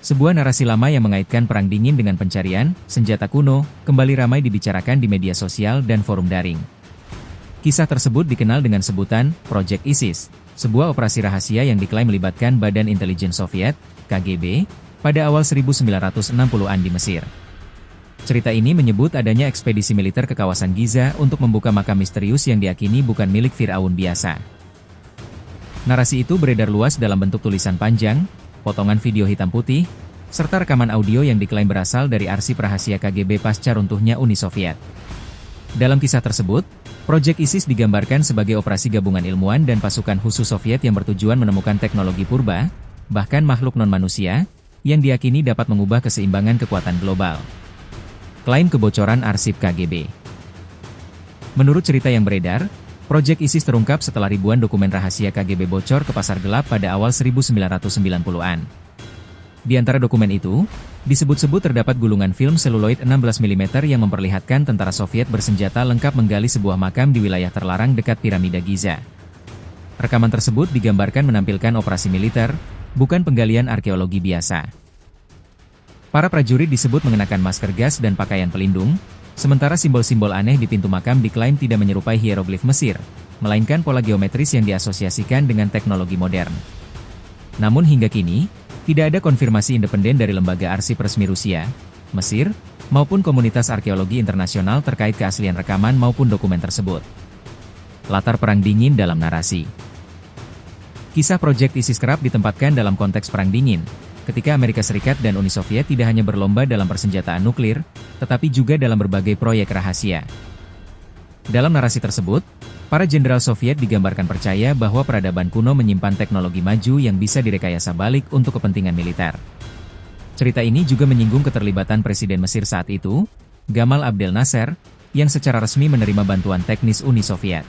Sebuah narasi lama yang mengaitkan perang dingin dengan pencarian senjata kuno kembali ramai dibicarakan di media sosial dan forum daring. Kisah tersebut dikenal dengan sebutan Project ISIS, sebuah operasi rahasia yang diklaim melibatkan Badan Intelijen Soviet, KGB, pada awal 1960-an di Mesir. Cerita ini menyebut adanya ekspedisi militer ke kawasan Giza untuk membuka makam misterius yang diyakini bukan milik Firaun biasa. Narasi itu beredar luas dalam bentuk tulisan panjang, potongan video hitam putih, serta rekaman audio yang diklaim berasal dari arsip rahasia KGB pasca runtuhnya Uni Soviet. Dalam kisah tersebut, Project ISIS digambarkan sebagai operasi gabungan ilmuwan dan pasukan khusus Soviet yang bertujuan menemukan teknologi purba, bahkan makhluk non-manusia, yang diyakini dapat mengubah keseimbangan kekuatan global. Klaim kebocoran arsip KGB. Menurut cerita yang beredar, Project ISIS terungkap setelah ribuan dokumen rahasia KGB bocor ke pasar gelap pada awal 1990-an. Di antara dokumen itu, disebut-sebut terdapat gulungan film seluloid 16 mm yang memperlihatkan tentara Soviet bersenjata lengkap menggali sebuah makam di wilayah terlarang dekat piramida Giza. Rekaman tersebut digambarkan menampilkan operasi militer, bukan penggalian arkeologi biasa. Para prajurit disebut mengenakan masker gas dan pakaian pelindung, sementara simbol-simbol aneh di pintu makam diklaim tidak menyerupai hieroglif Mesir, melainkan pola geometris yang diasosiasikan dengan teknologi modern. Namun hingga kini, tidak ada konfirmasi independen dari lembaga arsip resmi Rusia, Mesir, maupun komunitas arkeologi internasional terkait keaslian rekaman maupun dokumen tersebut. Latar perang dingin dalam narasi. Kisah Project ISIS kerap ditempatkan dalam konteks perang dingin, ketika Amerika Serikat dan Uni Soviet tidak hanya berlomba dalam persenjataan nuklir, tetapi juga dalam berbagai proyek rahasia. Dalam narasi tersebut, para jenderal Soviet digambarkan percaya bahwa peradaban kuno menyimpan teknologi maju yang bisa direkayasa balik untuk kepentingan militer. Cerita ini juga menyinggung keterlibatan Presiden Mesir saat itu, Gamal Abdel Nasser, yang secara resmi menerima bantuan teknis Uni Soviet.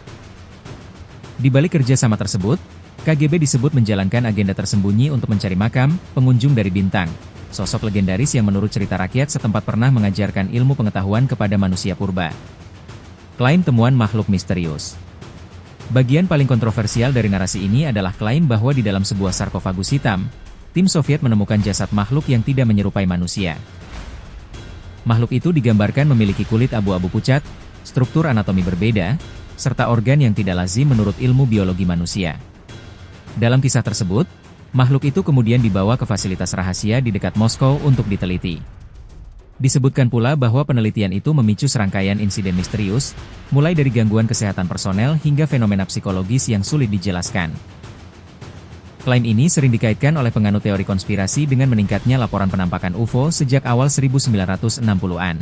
Di balik kerjasama tersebut, KGB disebut menjalankan agenda tersembunyi untuk mencari makam pengunjung dari bintang, sosok legendaris yang menurut cerita rakyat setempat pernah mengajarkan ilmu pengetahuan kepada manusia purba. Klaim temuan makhluk misterius. Bagian paling kontroversial dari narasi ini adalah klaim bahwa di dalam sebuah sarkofagus hitam, tim Soviet menemukan jasad makhluk yang tidak menyerupai manusia. Makhluk itu digambarkan memiliki kulit abu-abu pucat, struktur anatomi berbeda, serta organ yang tidak lazim menurut ilmu biologi manusia. Dalam kisah tersebut, makhluk itu kemudian dibawa ke fasilitas rahasia di dekat Moskow untuk diteliti. Disebutkan pula bahwa penelitian itu memicu serangkaian insiden misterius, mulai dari gangguan kesehatan personel hingga fenomena psikologis yang sulit dijelaskan. Klaim ini sering dikaitkan oleh penganut teori konspirasi dengan meningkatnya laporan penampakan UFO sejak awal 1960-an.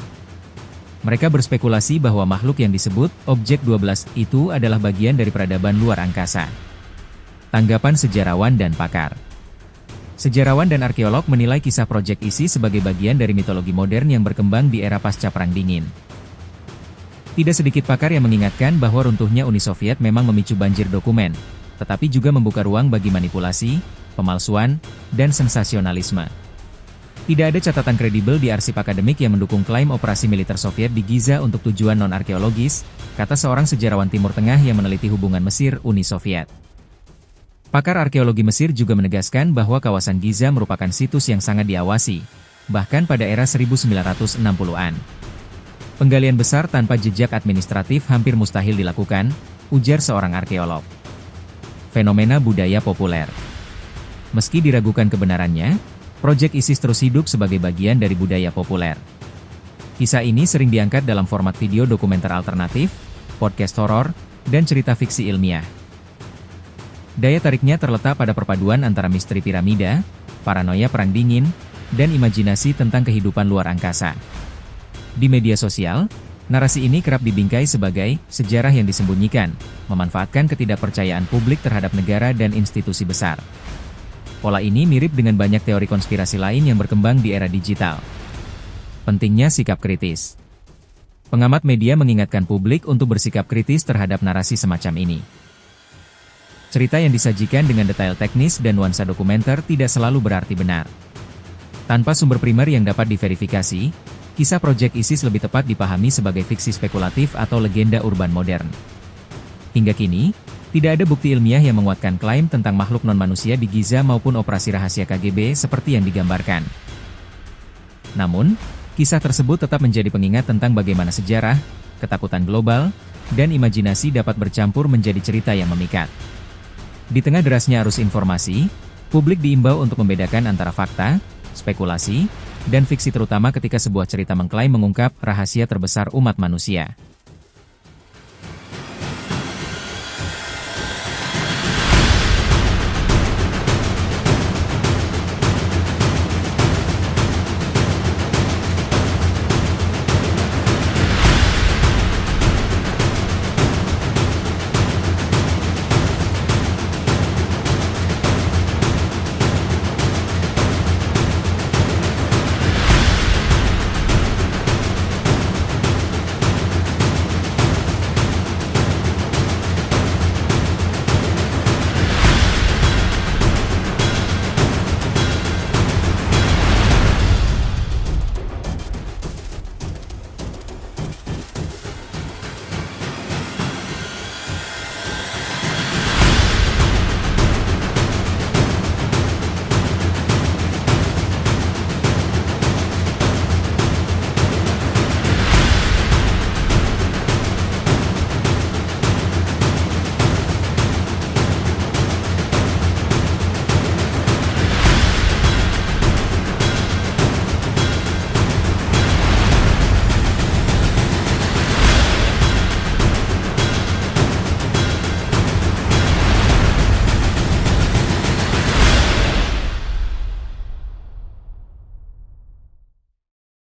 Mereka berspekulasi bahwa makhluk yang disebut Objek 12 itu adalah bagian dari peradaban luar angkasa. Tanggapan sejarawan dan pakar. Sejarawan dan arkeolog menilai kisah Project ISIS sebagai bagian dari mitologi modern yang berkembang di era pasca Perang Dingin. Tidak sedikit pakar yang mengingatkan bahwa runtuhnya Uni Soviet memang memicu banjir dokumen, tetapi juga membuka ruang bagi manipulasi, pemalsuan, dan sensasionalisme. Tidak ada catatan kredibel di arsip akademik yang mendukung klaim operasi militer Soviet di Giza untuk tujuan non-arkeologis, kata seorang sejarawan Timur Tengah yang meneliti hubungan Mesir-Uni Soviet. Pakar arkeologi Mesir juga menegaskan bahwa kawasan Giza merupakan situs yang sangat diawasi, bahkan pada era 1960-an. Penggalian besar tanpa jejak administratif hampir mustahil dilakukan, ujar seorang arkeolog. Fenomena budaya populer. Meski diragukan kebenarannya, Project ISIS terus hidup sebagai bagian dari budaya populer. Kisah ini sering diangkat dalam format video dokumenter alternatif, podcast horor, dan cerita fiksi ilmiah. Daya tariknya terletak pada perpaduan antara misteri piramida, paranoia perang dingin, dan imajinasi tentang kehidupan luar angkasa. Di media sosial, narasi ini kerap dibingkai sebagai sejarah yang disembunyikan, memanfaatkan ketidakpercayaan publik terhadap negara dan institusi besar. Pola ini mirip dengan banyak teori konspirasi lain yang berkembang di era digital. Pentingnya sikap kritis. Pengamat media mengingatkan publik untuk bersikap kritis terhadap narasi semacam ini. Cerita yang disajikan dengan detail teknis dan nuansa dokumenter tidak selalu berarti benar. Tanpa sumber primer yang dapat diverifikasi, kisah Project ISIS lebih tepat dipahami sebagai fiksi spekulatif atau legenda urban modern. Hingga kini, Tidak ada bukti ilmiah yang menguatkan klaim tentang makhluk non-manusia di Giza maupun operasi rahasia KGB seperti yang digambarkan. Namun, kisah tersebut tetap menjadi pengingat tentang bagaimana sejarah, ketakutan global, dan imajinasi dapat bercampur menjadi cerita yang memikat. Di tengah derasnya arus informasi, publik diimbau untuk membedakan antara fakta, spekulasi, dan fiksi terutama ketika sebuah cerita mengklaim mengungkap rahasia terbesar umat manusia.